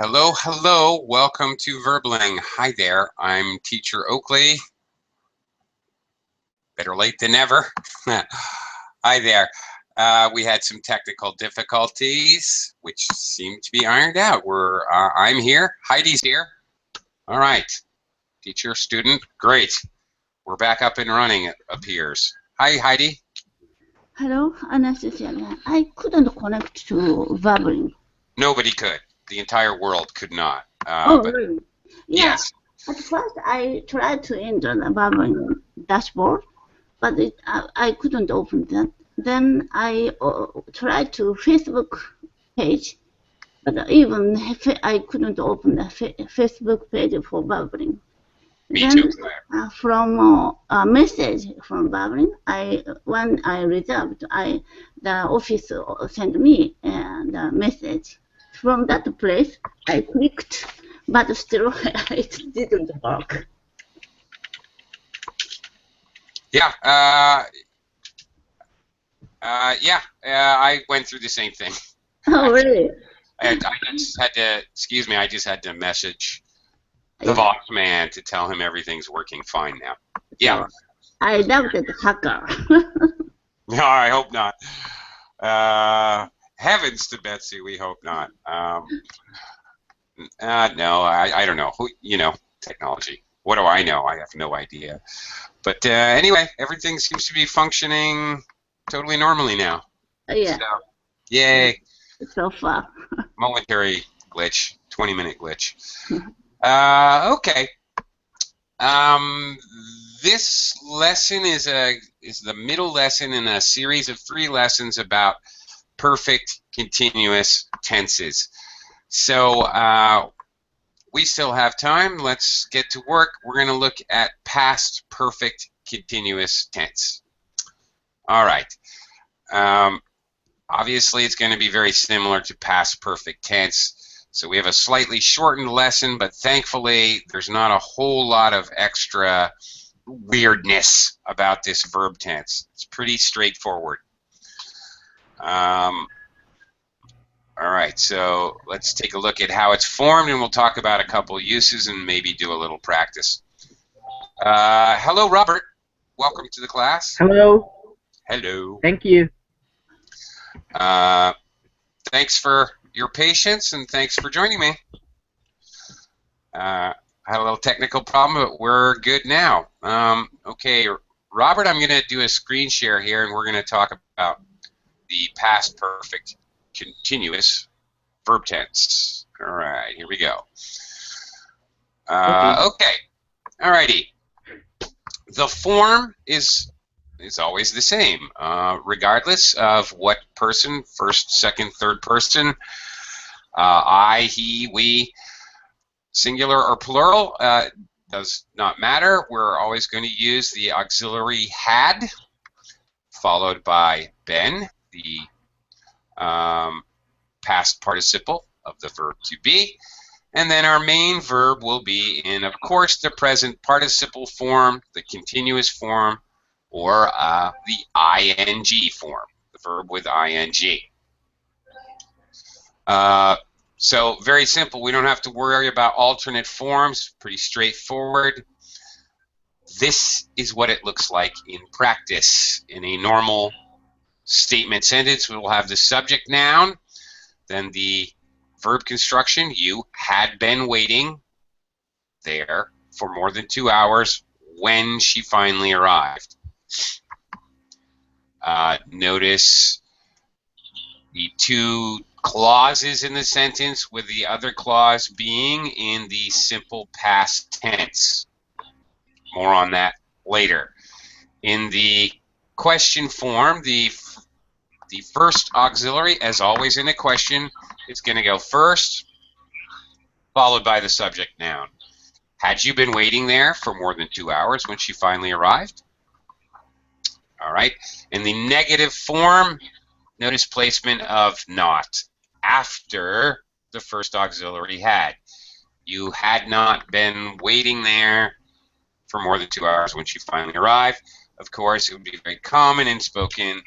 Hello, hello. Welcome to Verbling. Hi there. I'm Teacher Oakley. Better late than never. Hi there. We had some technical difficulties, which seem to be ironed out. I'm here. Heidi's here. All right. Teacher, student, great. We're back up and running, it appears. Hi, Heidi. Hello, Anastasia. I couldn't connect to Verbling. Nobody could. The entire world could not. Really? Yeah. Yes. At first, I tried to enter the Verbling dashboard, but I couldn't open that. Then I tried to Facebook page, but even I couldn't open the Facebook page for Verbling. Me Then, too. from a message from Babylon, when I reserved, the office sent me the message. From that place, I clicked, but still it didn't work. Yeah. I went through the same thing. Oh, really? I just had to, excuse me, I just had to message the boss man to tell him everything's working fine now. Yeah. I loved it, hacker. No, I hope not. Heavens to Betsy, we hope not. No, I don't know. Technology. What do I know? I have no idea. But anyway, everything seems to be functioning totally normally now. Yeah. So, yay. So far. Momentary glitch, 20-minute glitch. Okay. This lesson is the middle lesson in a series of 3 lessons about perfect continuous tenses. So we still have time. Let's get to work. We're going to look at past perfect continuous tense. All right. Obviously, it's going to be very similar to past perfect tense. So we have a slightly shortened lesson, but thankfully there's not a whole lot of extra weirdness about this verb tense. It's pretty straightforward. All right, so let's take a look at how it's formed, and we'll talk about a couple uses and maybe do a little practice. Hello, Robert. Welcome to the class. Hello. Hello. Thank you. Thanks for your patience, and thanks for joining me. I had a little technical problem, but we're good now. Okay, Robert, I'm going to do a screen share here, and we're going to talk about the past perfect continuous verb tense. All right, here we go. Okay, all righty. The form is always the same, regardless of what person, first, second, third person, I, he, we, singular or plural, does not matter. We're always going to use the auxiliary had, followed by been, the past participle of the verb to be, and then our main verb will be in, of course, the present participle form, the continuous form, or the ing form, the verb with ing. So very simple. We don't have to worry about alternate forms. Pretty straightforward. This is what it looks like in practice. In a normal statement sentence, we will have the subject noun, then the verb construction. You had been waiting there for more than 2 hours when she finally arrived. Notice the 2 clauses in the sentence, with the other clause being in the simple past tense. More on that later. In the question form, the first auxiliary, as always in a question, is going to go first, followed by the subject noun. Had you been waiting there for more than 2 hours when she finally arrived? All right. In the negative form, notice placement of not after the first auxiliary had. You had not been waiting there for more than 2 hours when she finally arrived. Of course, it would be very common in spoken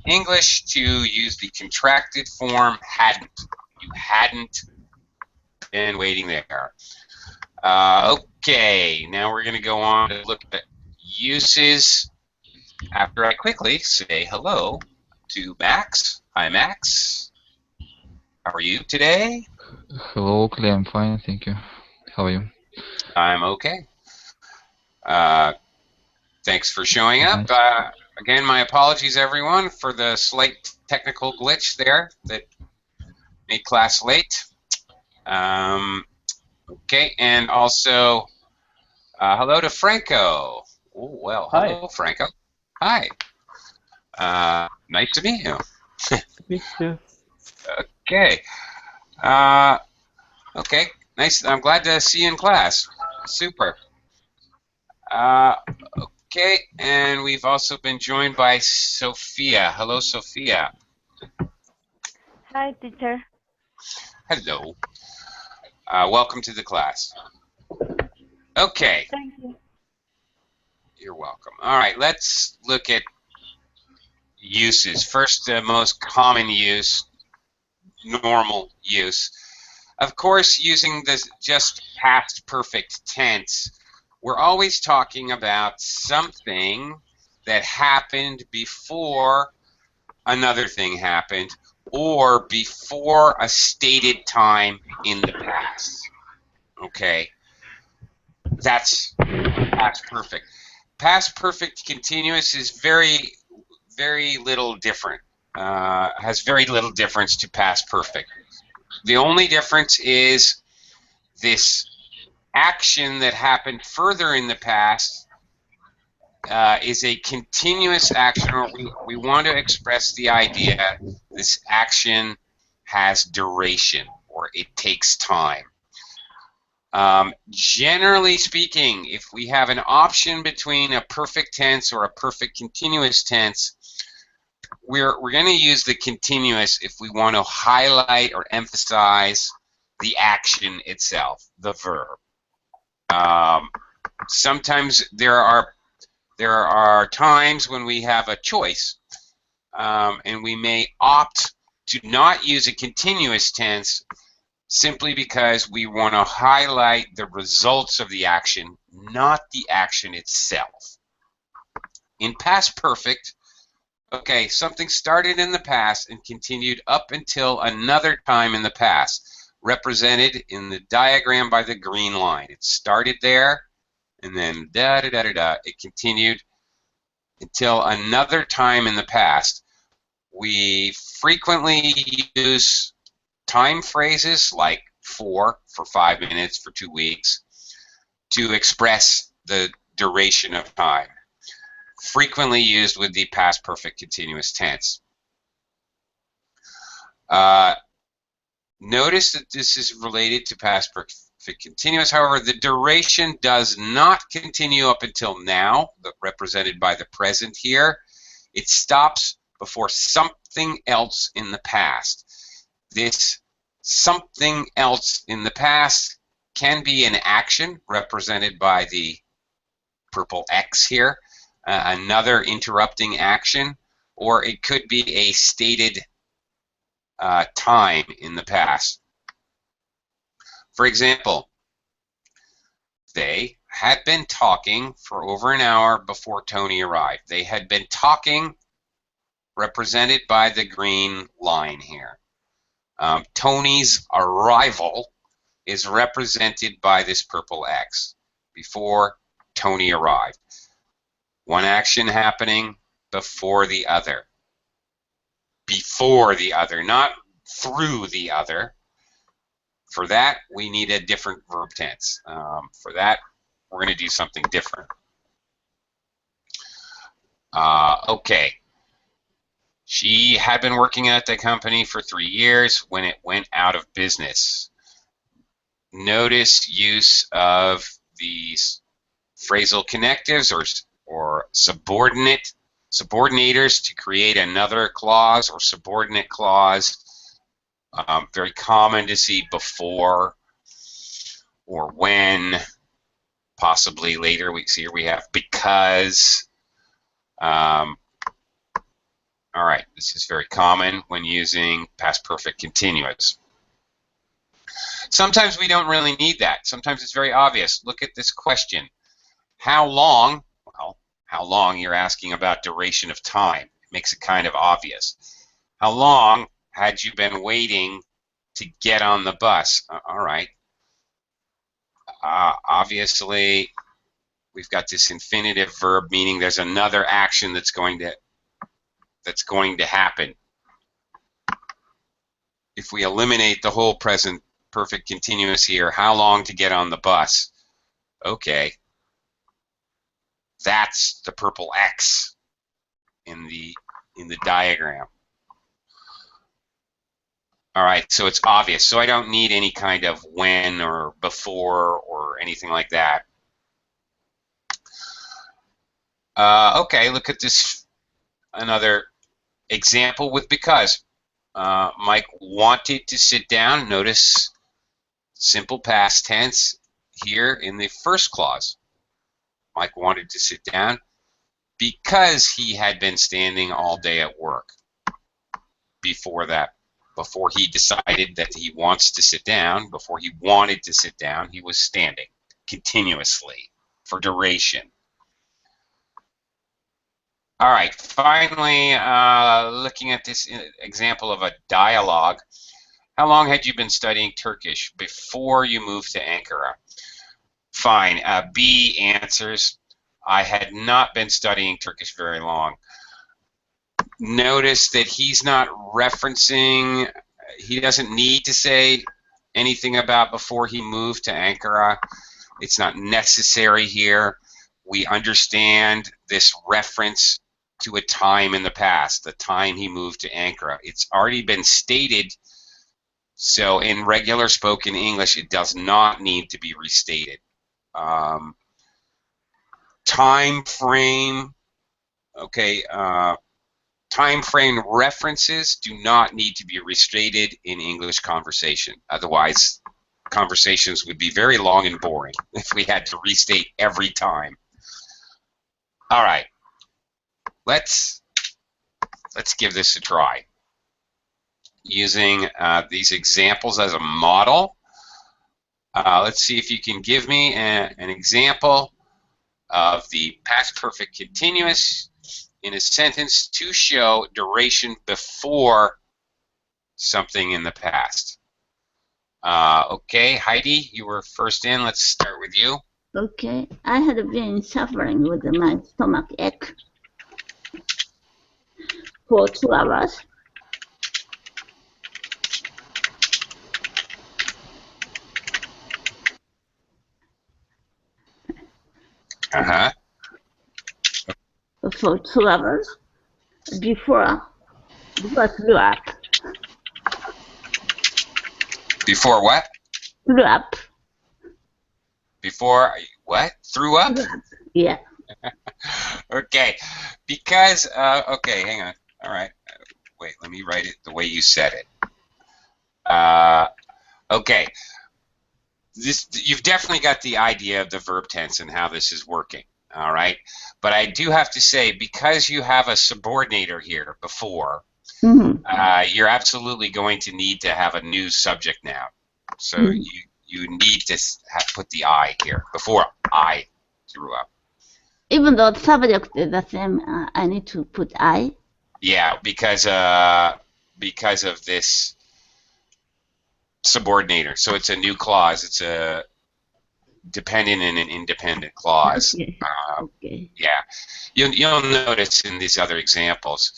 English to use the contracted form hadn't. You hadn't been waiting there. Okay, now we're going to go on to look at uses after I quickly say hello to Max. Hi, Max. How are you today? Hello, Clay. I'm fine, thank you. How are you? I'm okay. Uh, Thanks for showing up. Nice. Again, my apologies, everyone, for the slight technical glitch there that made class late. Okay, and also hello to Franco. Oh, well, Hi, hello, Franco. Hi. Nice to meet you. me too. Okay. Uh, okay. Nice. I'm glad to see you in class. Super. Uh, okay, and we've also been joined by Sophia. Hello, Sophia. Hi, teacher. Hello. Welcome to the class. Okay. Thank you. You're welcome. All right, let's look at uses. First, the most common use, normal use. Of course, using this just past perfect tense, we're always talking about something that happened before another thing happened or before a stated time in the past. Okay, that's past perfect. Past perfect continuous is very little different. Has very little difference to past perfect. The only difference is this action that happened further in the past is a continuous action, or we want to express the idea this action has duration, or it takes time. Generally speaking, if we have an option between a perfect tense or a perfect continuous tense, we're going to use the continuous if we want to highlight or emphasize the action itself, the verb. Sometimes there are times when we have a choice, and we may opt to not use a continuous tense simply because we want to highlight the results of the action, not the action itself. In past perfect, okay, something started in the past and continued up until another time in the past, represented in the diagram by the green line. It started there, and then da-da-da-da-da, it continued until another time in the past. We frequently use time phrases like for 5 minutes, for 2 weeks, to express the duration of time, frequently used with the past perfect continuous tense. Notice that this is related to past perfect continuous. However, the duration does not continue up until now, represented by the present here. It stops before something else in the past. This something else in the past can be an action, represented by the purple X here, another interrupting action, or it could be a stated time in the past. For example, they had been talking for over an hour before Tony arrived. They had been talking, represented by the green line here. Tony's arrival is represented by this purple X, before Tony arrived. One action happening before the other. Before the other, not through the other. For that, we need a different verb tense. For that, we're going to do something different. Okay. She had been working at the company for 3 years when it went out of business. Notice use of these phrasal connectives or subordinators to create another clause or subordinate clause. Very common to see before or when, possibly later. Here we have because. All right, this is very common when using past perfect continuous. Sometimes we don't really need that. Sometimes it's very obvious. Look at this question. How long? Well, how long, you're asking about duration of time. It makes it kind of obvious. How long had you been waiting to get on the bus? All right. Obviously, we've got this infinitive verb, meaning there's another action that's going to happen. If we eliminate the whole present perfect continuous here, how long to get on the bus? Okay, that's the purple X in the diagram. All right, so it's obvious. So I don't need any kind of when or before or anything like that. Okay, look at this, another example with because. Mike wanted to sit down. Notice simple past tense here in the first clause. Mike wanted to sit down because he had been standing all day at work. Before that, before he decided that he wants to sit down, before he wanted to sit down, he was standing continuously for duration. All right, finally, looking at this example of a dialogue. How long had you been studying Turkish before you moved to Ankara? Fine. B answers, I had not been studying Turkish very long. Notice that he's not referencing, he doesn't need to say anything about before he moved to Ankara. It's not necessary here. We understand this reference to a time in the past, the time he moved to Ankara. It's already been stated, so in regular spoken English, it does not need to be restated. Time frame, okay, time frame references do not need to be restated in English conversation. Otherwise, conversations would be very long and boring if we had to restate every time. All right, let's give this a try. Using these examples as a model, let's see if you can give me an example of the past perfect continuous in a sentence to show duration before something in the past. Okay, Heidi, you were first in. Let's start with you. Okay, I had been suffering with my stomach ache for 2 hours. Uh-huh. For 2 hours before I threw up. Before what? Threw up. Before what? Threw up? Yeah. Okay, because, okay, hang on. All right, wait, let me write it the way you said it. Okay, you've definitely got the idea of the verb tense and how this is working, all right? But I do have to say, because you have a subordinator here before, you're absolutely going to need to have a new subject now. So you need to put the I here, before I threw up. Even though the subject is the same, I need to put I? Yeah, because of this subordinator. So it's a new clause. It's a dependent and an independent clause. Okay. Okay. Yeah. You'll notice in these other examples,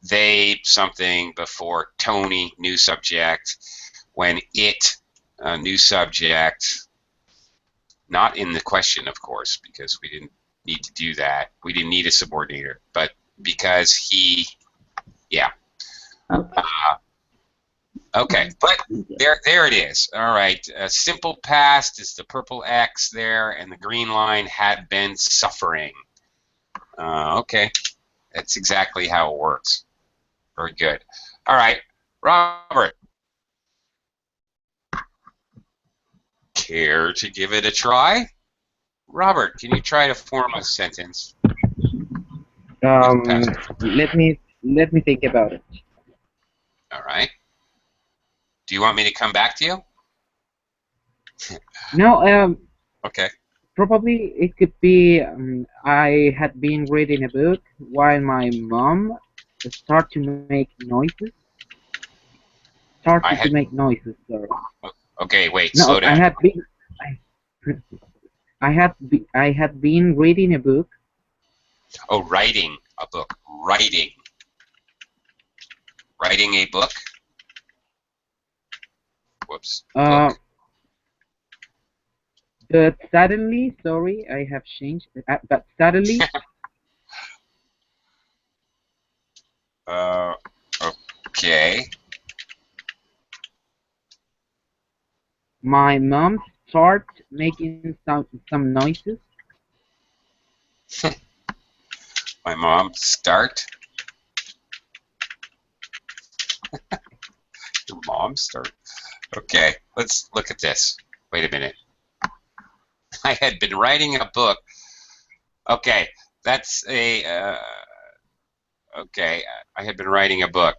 they something before Tony, new subject, when it, new subject, not in the question, of course, because we didn't need to do that. We didn't need a subordinator, but because he, yeah. Okay. Okay, but there it is. All right, simple past is the purple X there, and the green line had been suffering. Okay, that's exactly how it works. Very good. All right, Robert, care to give it a try? Robert, can you try to form a sentence? Let me think about it. All right. Do you want me to come back to you? No, Okay. probably it could be I had been reading a book while my mom started to make noises. I Started to had. make noises. Sorry. Okay, wait. No, Slow down. I, I had been reading a book. Oh, writing a book. Writing a book. Whoops. Uh, Book. but suddenly, sorry, I have changed. But suddenly, Uh. Okay. my mom started making some noises. My mom. Start. Your mom start. Okay. Let's look at this. Wait a minute. I had been writing a book. Okay. That's a. Okay. I had been writing a book.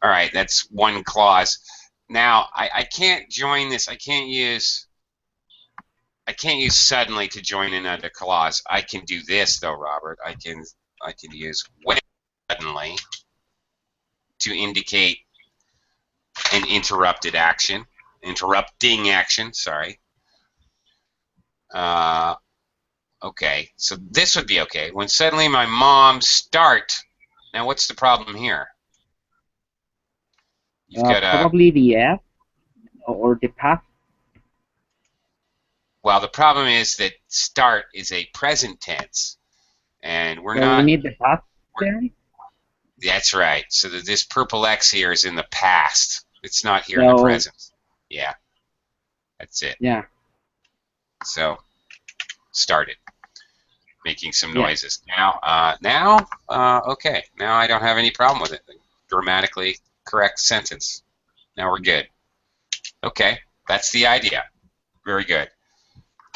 All right. That's one clause. Now I can't join this. I can't use suddenly to join another clause. I can do this though, Robert. I can use when suddenly to indicate an interrupting action. Sorry. Uh, okay, so this would be okay. When suddenly my mom start. Now, what's the problem here? You've got a. Probably the S or the past. Well, the problem is that start is a present tense, and we're So we not. need the past tense. That's right. So this purple X here is in the past. It's not here in the So present. Yeah, that's it. yeah, So started making some yeah. noises. Okay. Now I don't have any problem with it. Grammatically correct sentence. Now we're good. Okay, that's the idea. Very good.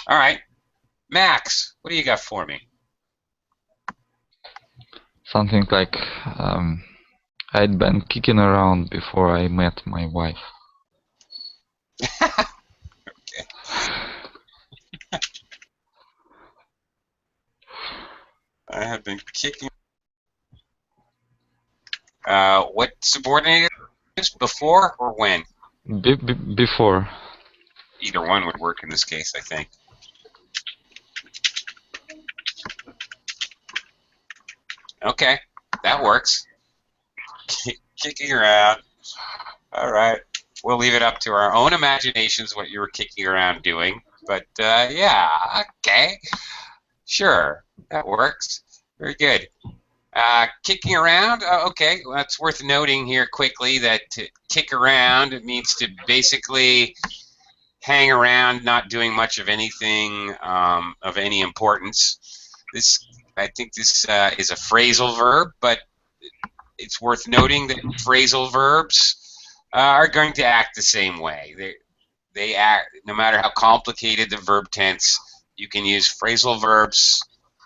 All right, Max, what do you got for me? Something like I'd been kicking around before I met my wife. Okay. I have been kicking. What subordinate is before or when? Before. Either one would work in this case, I think. Okay, that works. Kicking around. All right. We'll leave it up to our own imaginations what you were kicking around doing. But yeah, okay. Sure, that works. Very good. Kicking around, okay. Well, it's worth noting here quickly that to kick around it means to basically hang around, not doing much of anything of any importance. I think this is a phrasal verb, but it's worth noting that phrasal verbs are going to act the same way. They act no matter how complicated the verb tense. You can use phrasal verbs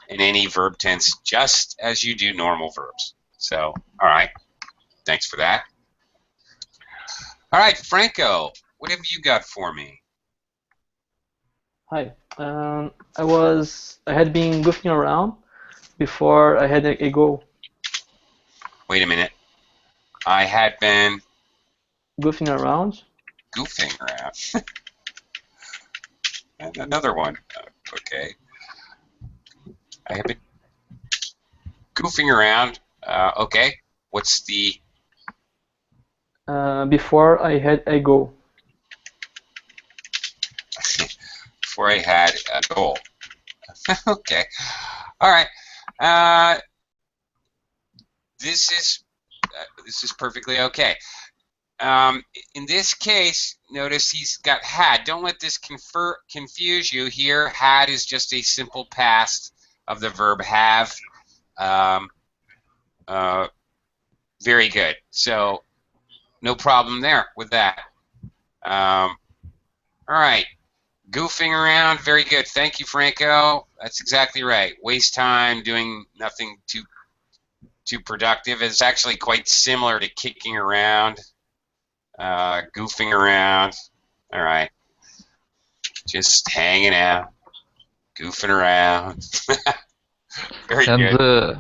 in any verb tense just as you do normal verbs. So, all right, thanks for that. All right, Franco, what have you got for me? Hi. I had been goofing around before I had a go. Wait a minute. I had been Goofing around. goofing around. And another one. Okay. I have been goofing around. Okay. What's the Before I had a go. before I had a goal? Okay. All right. Uh, this is perfectly okay. In this case, notice he's got had. Don't let this confuse you here. Had is just a simple past of the verb have. Um, very good. So no problem there with that. All right. Goofing around, very good. Thank you, Franco. That's exactly right. Waste time doing nothing too productive is actually quite similar to kicking around, goofing around. All right. Just hanging out, goofing around. Very And good. the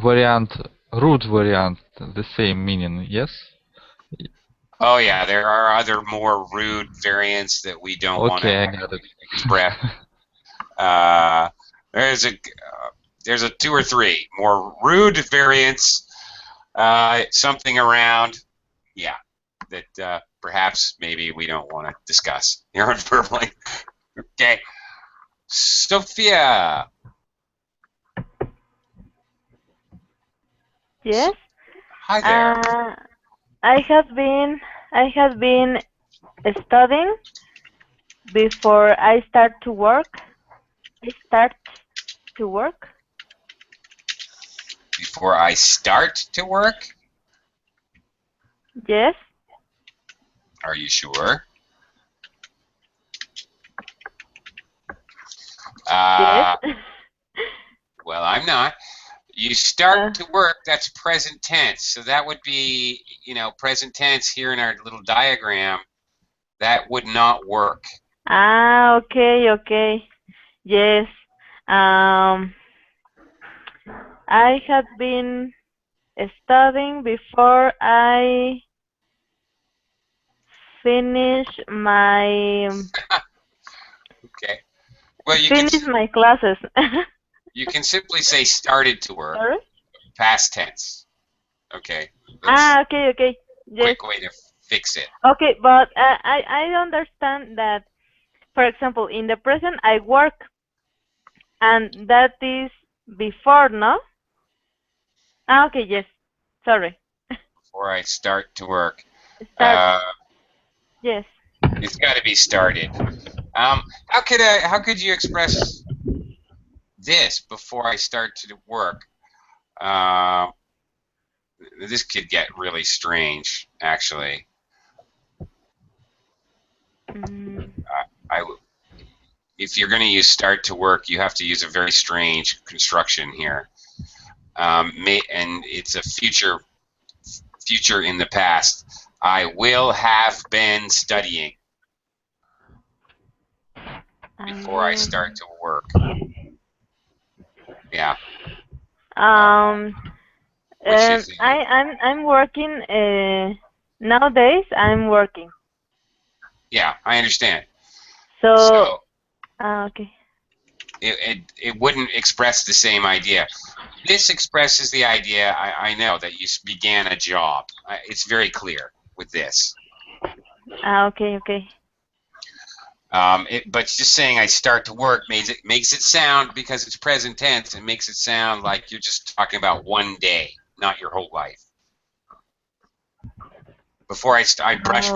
variant, root variant, the same meaning, yes? Oh yeah, there are other more rude variants that we don't want to Okay, I got it. actually express. Uh, there's a 2 or 3 more rude variants. Something around, yeah, that perhaps maybe we don't want to discuss here on Verbally. Okay, Sophia. Yes. Hi there. Uh, I have been studying before I start to work. I start to work. Before I start to work, Yes. are you sure? Yes. Well, I'm not. You start Uh, to work, that's present tense. So that would be, present tense here in our little diagram. That would not work. okay, okay. Yes. Um, I had been studying before I finish my Okay. Well, finish my classes. you can simply say started to work, Sorry? past tense. Okay. That's Okay, okay. a Yes. quick way to fix it. Okay, but I understand that, for example, in the present I work, and that is before, no? Okay, yes. Sorry. Before I start to work. Start. Yes. It's got to be started. How could you express this before I start to work? This could get really strange, actually. I, if you're going to use start to work, you have to use a very strange construction here. And it's a future in the past. I will have been studying before I start to work. Yeah. Which is I'm working. Nowadays, I'm working. Yeah, I understand. So okay. It wouldn't express the same idea. This expresses the idea. I know that you began a job. It's very clear with this. Okay, okay. But just saying I start to work makes it sound, because it's present tense, it makes it sound like you're just talking about one day, not your whole life. Before I brush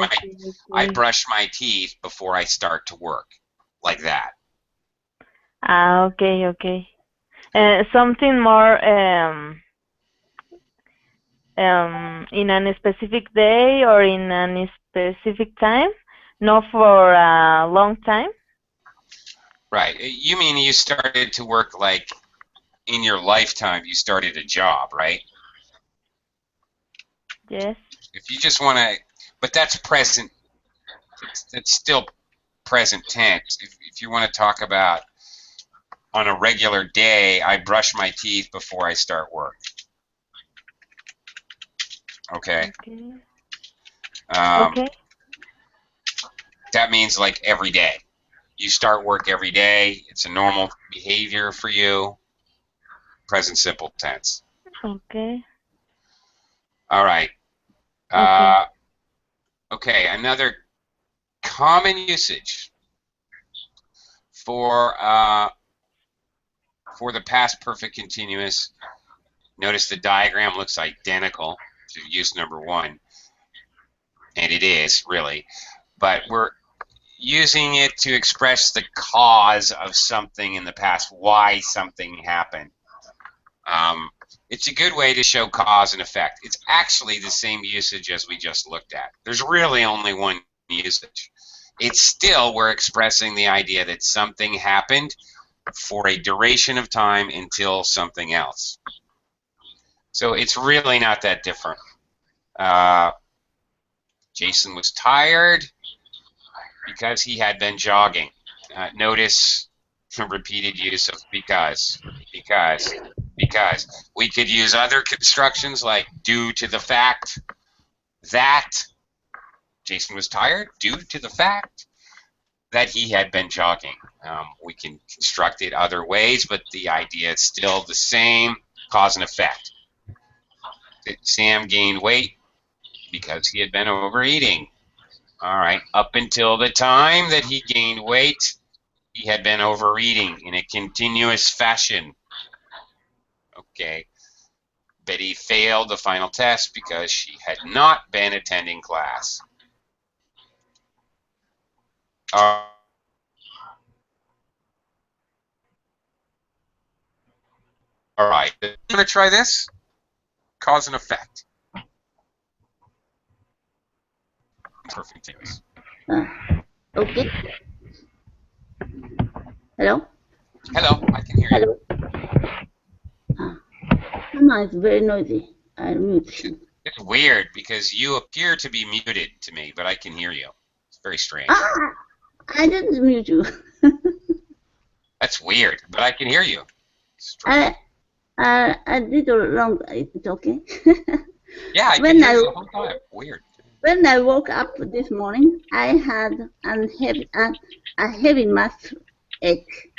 my teeth before I start to work, like that. Okay, okay. Something more in a specific day or in a specific time, not for a long time. Right. You mean you started to work like in your lifetime? You started a job, right? Yes. If you just want to, but that's present. That's still present tense. If you want to talk about on a regular day, I brush my teeth before I start work. Okay. Okay. That means like every day. You start work every day. It's a normal behavior for you. Present simple tense. Okay. All right. Okay. Another common usage for the past perfect continuous. Notice the diagram looks identical to use number 1, and it is really, but we're using it to express the cause of something in the past, why something happened. It's a good way to show cause and effect. It's actually the same usage as we just looked at. There's really only one usage. It's still, we're expressing the idea that something happened for a duration of time until something else. So it's really not that different. Jason was tired. because he had been jogging. Notice repeated use of because. We could use other constructions like due to the fact that Jason was tired, due to the fact that he had been jogging. We can construct it other ways, but the idea is still the same, cause and effect. Sam gained weight because he had been overeating. All right, up until the time that he gained weight, he had been overeating in a continuous fashion. Okay. Betty failed the final test because she had not been attending class. All right, I'm going to try this. Cause and effect. Perfect news. Okay. Hello? Hello, I can hear you. Hello? Hannah is very noisy. I'll mute him. It's weird because you appear to be muted to me, but I can hear you. It's very strange. I didn't mute you. That's weird, but I can hear you. I did it wrong. It's okay. Yeah, I can When hear I you the whole time. Weird. when I woke up this morning, I had a heavy muscle ache.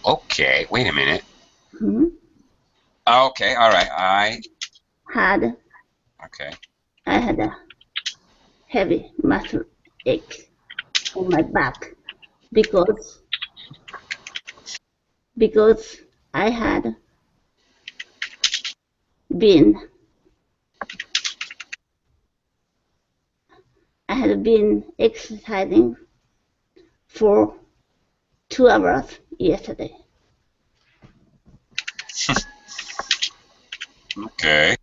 Okay, wait a minute. Hmm? Okay, all right. I had a heavy muscle ache on my back because I had been exercising for 2 hours yesterday. Okay.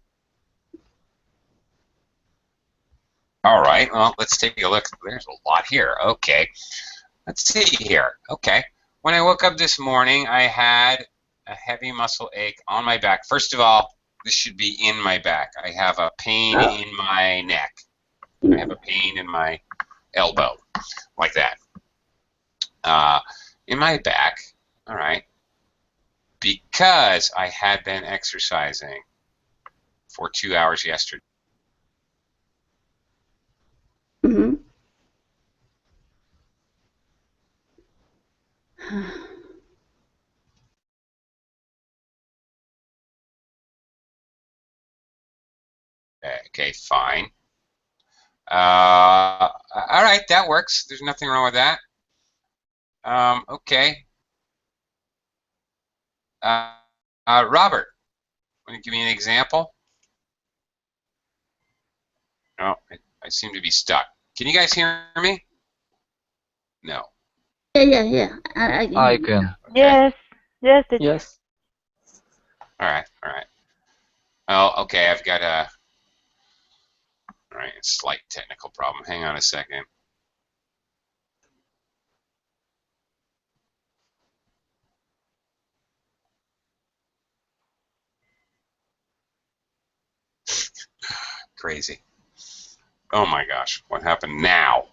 All right. Well, let's take a look. There's a lot here. Okay. Let's see here. Okay. When I woke up this morning, I had a heavy muscle ache on my back. First of all, this should be in my back. I have a pain in my neck. I have a pain in my elbow, like that. In my back. All right. Because I had been exercising for 2 hours yesterday. Mm-hmm. Okay, fine. All right, that works. There's nothing wrong with that. Okay. Robert, want to give me an example? No, I seem to be stuck. Can you guys hear me? No. Yeah. I can. Okay. Yes, teacher. Yes. All right. Oh, okay. I've got a. All right, a slight technical problem. Hang on a second. Crazy. Oh my gosh, what happened now?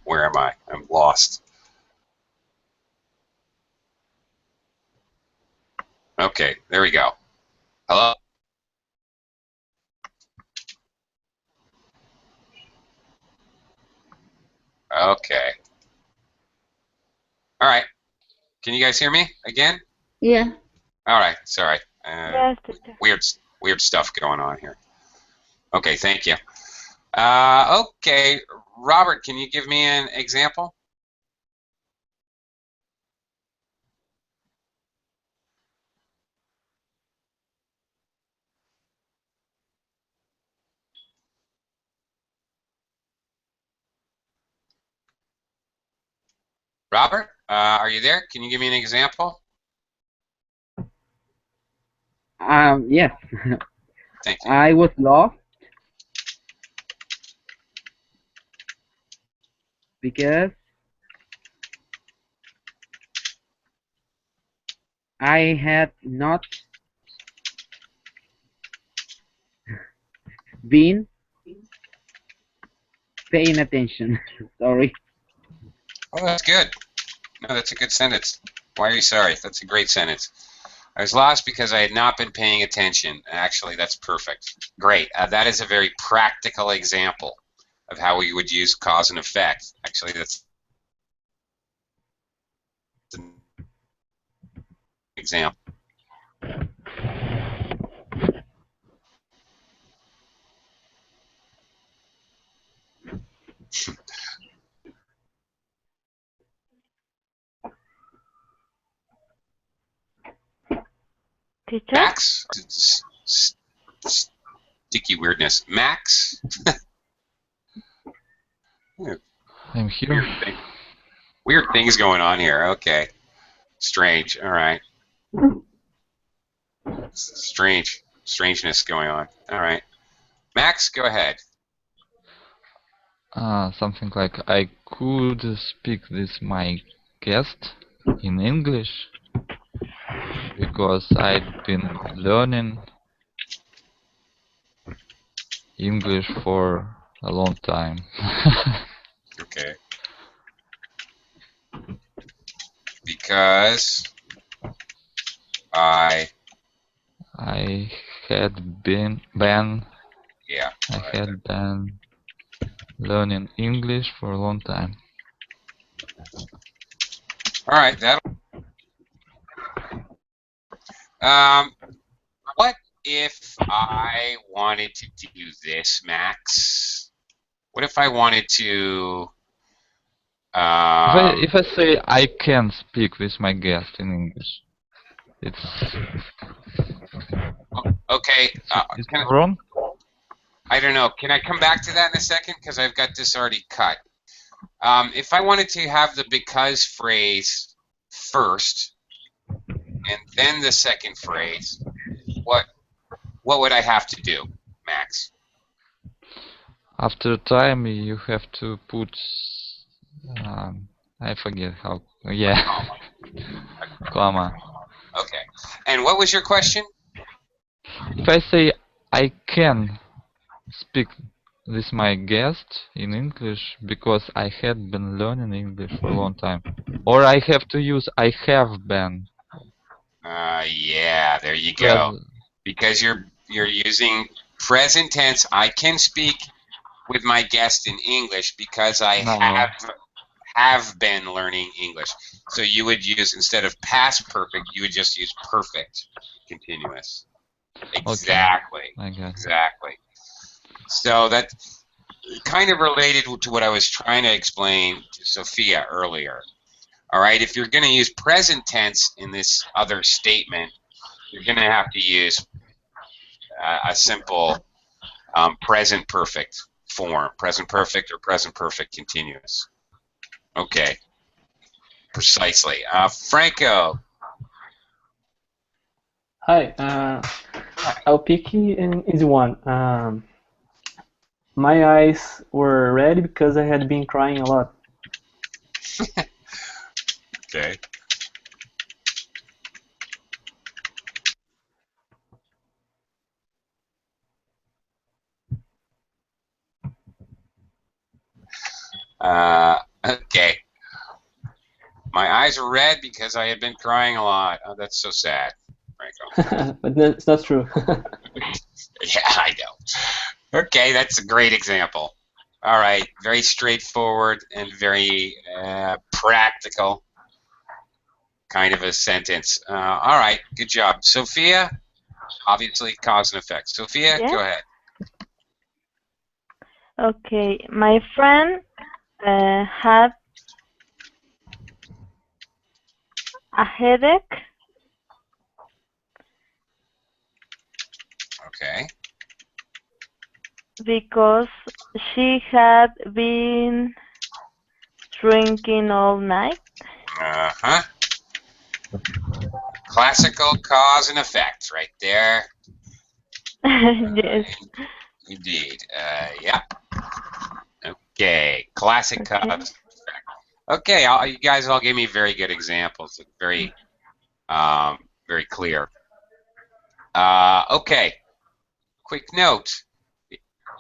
Where am I? I'm lost. Okay, there we go. Hello? Okay. All right. Can you guys hear me again? Yeah. All right. Sorry. Yes, teacher. Weird stuff going on here. Okay, thank you. Okay, Robert, can you give me an example? Robert, are you there? Can you give me an example? Yes. Thank you. I was lost because I had not been paying attention. Sorry. Oh, that's good. No, that's a good sentence. Why are you sorry? That's a great sentence. I was lost because I had not been paying attention. Actually, that's perfect. Great. That is a very practical example of how we would use cause and effect. Actually, that's an example. Teacher? Max? Sticky weirdness. Max? I'm here. Weird things going on here. Okay. Strange. All right. Strangeness going on. All right. Max, go ahead. Something like I could speak with my guest in English because I'd been learning English for a long time. Okay. Because I had been yeah. I had been learning English for a long time. All right. That. What if I wanted to do this, Max? What if I wanted to? If I say I can speak with my guest in English, it's Okay. it's wrong. I don't know. Can I come back to that in a second? Because I've got this already cut. If I wanted to have the because phrase first and then the second phrase, what would I have to do, Max? After time, you have to put. I forget how. Yeah, comma. Okay. And what was your question? If I say I can speak with my guest in English because I had been learning English for a long time, or I have to use I have been. Yeah, there you go. Because you're using present tense. I can speak with my guest in English because I No. have been learning English. So you would use, instead of past perfect, you would just use perfect continuous. Exactly. Okay. Exactly. So that kind of related to what I was trying to explain to Sophia earlier. All right, if you're going to use present tense in this other statement, you're going to have to use a simple present perfect form, present perfect or present perfect continuous. Okay, precisely. Franco. Hi. I'll pick an easy one. My eyes were red because I had been crying a lot. Okay. Okay. My eyes are red because I had been crying a lot. Oh, that's so sad, Franco. But that's not true. Yeah, I know. Okay, that's a great example. All right, very straightforward and very practical kind of a sentence. All right, good job. Sophia, obviously cause and effect. Sophia, Yes? go ahead. Okay, my friend had a headache Okay. because she had been drinking all night. Uh-huh. Classical cause and effect right there. Yes. Indeed. Yeah. Okay. Classic cause and effect. Okay, you guys all gave me very good examples. Very very clear. Okay, quick note.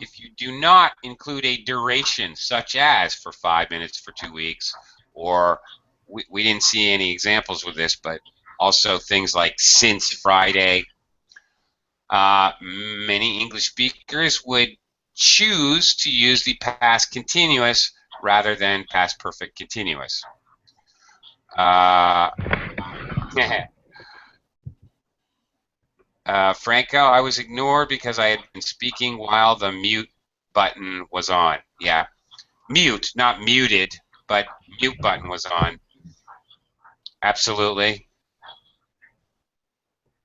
If you do not include a duration, such as for 5 minutes for 2 weeks, or we didn't see any examples with this, but also things like since Friday, many English speakers would choose to use the past continuous rather than past perfect continuous. Franco, I was ignored because I had been speaking while the mute button was on. Yeah, mute, not muted, but mute button was on. Absolutely.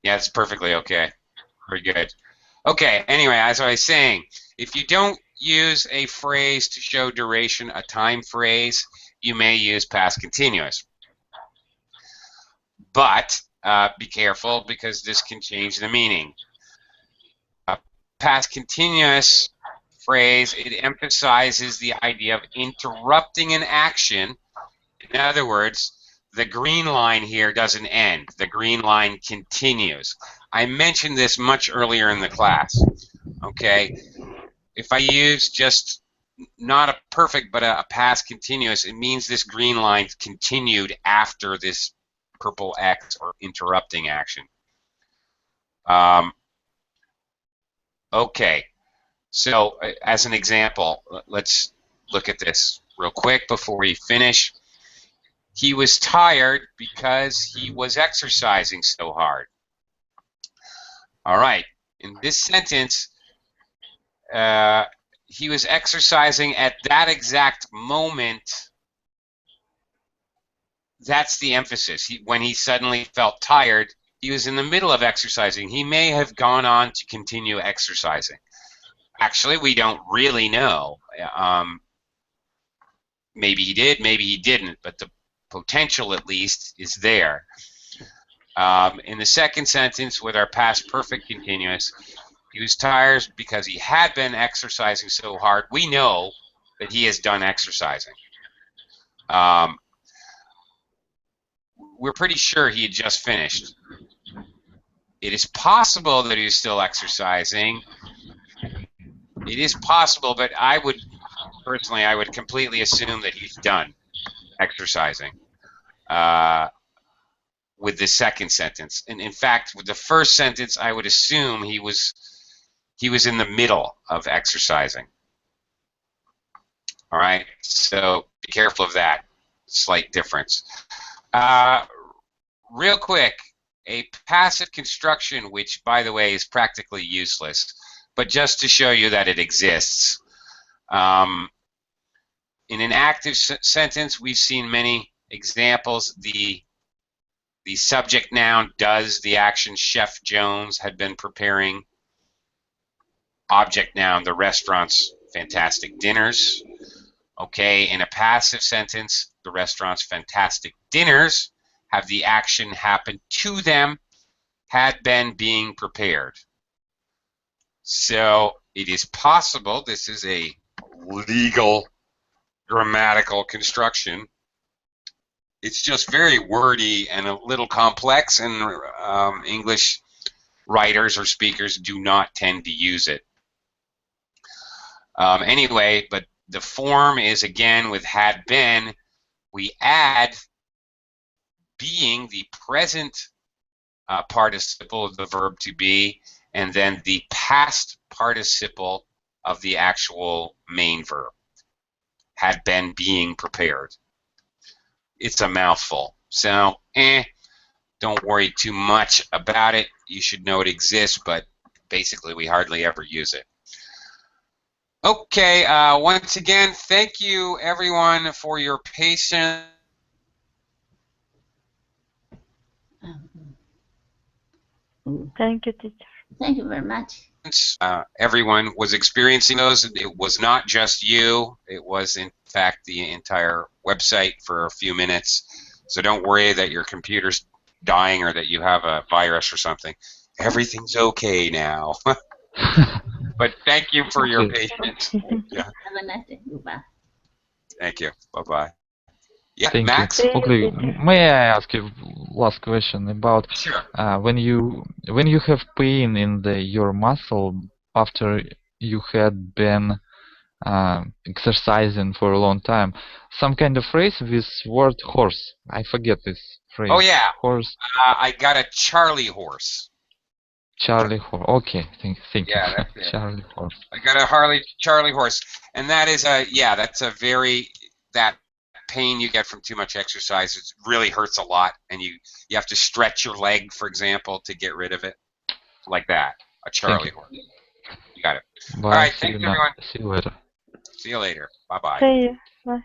Yeah, it's perfectly okay. Very good. Okay, anyway, as I was saying, if you don't use a phrase to show duration, a time phrase, you may use past continuous. But be careful because this can change the meaning. Past continuous phrase, it emphasizes the idea of interrupting an action. In other words, the green line here doesn't end. The green line continues. I mentioned this much earlier in the class. Okay, if I use just not a perfect but a past continuous, it means this green line continued after this purple X or interrupting action. Okay, so as an example, let's look at this real quick before we finish. He was tired because he was exercising so hard. All right, in this sentence, he was exercising at that exact moment. That's the emphasis. When he suddenly felt tired, he was in the middle of exercising. He may have gone on to continue exercising. Actually, we don't really know. Maybe he did, maybe he didn't, but the potential, at least, is there. In the second sentence, with our past perfect continuous, he was tired because he had been exercising so hard. We know that he has done exercising. We're pretty sure he had just finished. It is possible that he was still exercising. It is possible, but I would, personally, I would completely assume that he's done exercising with the second sentence. And in fact, with the first sentence, I would assume he was in the middle of exercising. All right, so be careful of that slight difference. Real quick, a passive construction, which, by the way, is practically useless, but just to show you that it exists. In an active sentence, we've seen many examples. The subject noun does the action. Chef Jones had been preparing. Object noun, the restaurant's fantastic dinners. Okay, in a passive sentence, the restaurant's fantastic dinners have the action happen to them, had been being prepared. So it is possible, this is a legal grammatical construction. It's just very wordy and a little complex, and English writers or speakers do not tend to use it. Anyway, but the form is, again, with had been, we add being, the present participle of the verb to be, and then the past participle of the actual main verb. Had been being prepared. It's a mouthful, so don't worry too much about it. You should know it exists, but basically we hardly ever use it. Okay, once again, thank you everyone for your patience. Thank you, teacher. Thank you very much. Everyone was experiencing those. It was not just you. It was, in fact, the entire website for a few minutes. So don't worry that your computer's dying or that you have a virus or something. Everything's okay now. But thank you for your patience. Yeah. Have a nice day. Goodbye. Thank you. Bye-bye. Yeah, Thank Max? you. Okay, may I ask you last question about Sure. when you have pain in your muscle after you had been exercising for a long time. Some kind of phrase with word horse. I forget this phrase. Oh yeah. Horse. I got a Charlie horse. Charlie horse. Okay, thank you. Yeah, that's it. Charlie horse. I got a Charlie horse, and that is that's a very that pain you get from too much exercise. It really hurts a lot, and you have to stretch your leg, for example, to get rid of it, like that. A Charlie horse. You got it. Bye. All right, See you thanks everyone. See you later. See you later. Bye bye. See you. Bye.